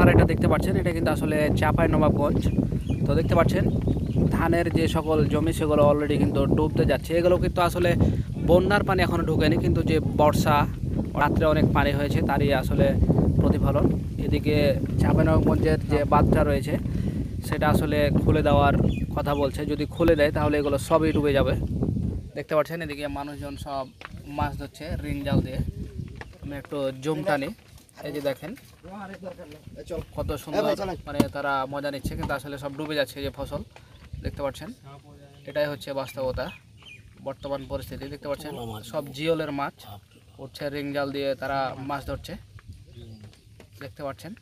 আপনারা এটা দেখতে পাচ্ছেন, এটা কিন্তু আসলে চাঁপাইনবাবগঞ্জ। তো দেখতে পাচ্ছেন ধানের যে সকল জমি সেগুলো অলরেডি কিন্তু ডুবতে যাচ্ছে। এগুলো কিন্তু আসলে বন্যার পানি এখনও ঢুকেনি, কিন্তু যে বর্ষা রাত্রে অনেক পানি হয়েছে তারই আসলে প্রতিফলন। এদিকে চাঁপাইনবাবগঞ্জের যে বাঁধটা রয়েছে সেটা আসলে খুলে দেওয়ার কথা বলছে। যদি খুলে দেয় তাহলে এগুলো সবই ডুবে যাবে। দেখতে পাচ্ছেন এদিকে মানুষজন সব মাছ ধরছে রিং জাল দিয়ে। আমি একটু জুম টানি, এই যে দেখেন কত সুন্দর, মানে তারা মজা নিচ্ছে, কিন্তু আসলে সব ডুবে যাচ্ছে। এই যে ফসল দেখতে পাচ্ছেন, এটাই হচ্ছে বাস্তবতা বর্তমান পরিস্থিতি। দেখতে পাচ্ছেন সব জিওলের মাছ উঠছে, রিং জাল দিয়ে তারা মাছ ধরছে। দেখতে পাচ্ছেন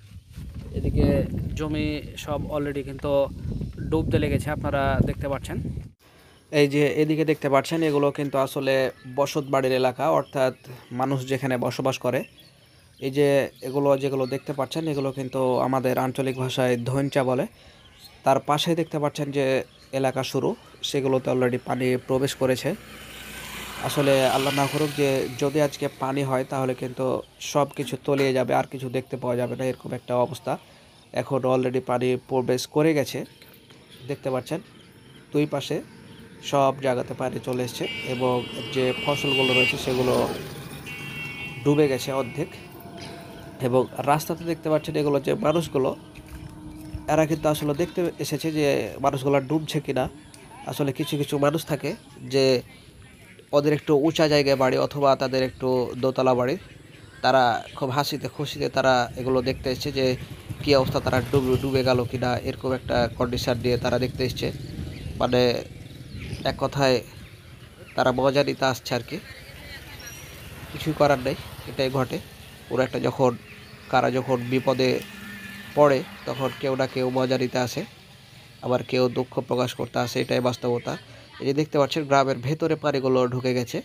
এদিকে জমি সব অলরেডি কিন্তু ডুবতে লেগেছে, আপনারা দেখতে পাচ্ছেন। এই যে এদিকে দেখতে পাচ্ছেন এগুলো কিন্তু আসলে বসত বাড়ির এলাকা, অর্থাৎ মানুষ যেখানে বসবাস করে। এই যে এগুলো যেগুলো দেখতে পাচ্ছেন এগুলো কিন্তু আমাদের আঞ্চলিক ভাষায় ধইঞ্চা বলে। তার পাশে দেখতে পাচ্ছেন যে এলাকা শুরু, সেগুলোতে অলরেডি পানি প্রবেশ করেছে। আসলে আল্লাহ না করুক যে যদি আজকে পানি হয় তাহলে কিন্তু সব কিছু তলিয়ে যাবে, আর কিছু দেখতে পাওয়া যাবে না, এরকম একটা অবস্থা। এখন অলরেডি পানি প্রবেশ করে গেছে। দেখতে পাচ্ছেন দুই পাশে সব জায়গাতে পানি চলে এসছে, এবং যে ফসলগুলো রয়েছে সেগুলো ডুবে গেছে অর্ধেক। এবং রাস্তাতে দেখতে পাচ্ছেন এগুলো যে মানুষগুলো, এরা কিন্তু আসলে দেখতে এসেছে যে মানুষগুলো ডুবছে কিনা। আসলে কিছু কিছু মানুষ থাকে যে ওদের একটু উঁচা জায়গায় বাড়ি অথবা তাদের একটু দোতলা বাড়ি, তারা খুব হাসিতে খুশিতে তারা এগুলো দেখতে এসছে যে কী অবস্থা, তারা ডুবে ডুবে গেল কিনা, এরকম একটা কন্ডিশন নিয়ে তারা দেখতে এসছে। মানে এক কথায় তারা মজা নিতে আসছে আর কি। কিছুই করার নেই, এটাই ঘটে। ওরা একটা যখন কারা যখন বিপদে পড়ে তখন কেউ না কেউ মজা নিতে আসে, আবার কেউ দুঃখ প্রকাশ করতে আসে, এটাই বাস্তবতা। এই যে দেখতে পাচ্ছেন গ্রামের ভেতরে পানিগুলো ঢুকে গেছে,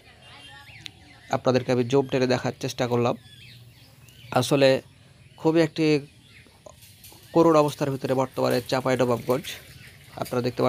আপনাদেরকে আমি জুম টেনে দেখার চেষ্টা করলাম। আসলে খুবই একটি করুণ অবস্থার ভিতরে বর্তমানে চাঁপাইনবাবগঞ্জ, আপনারা দেখতে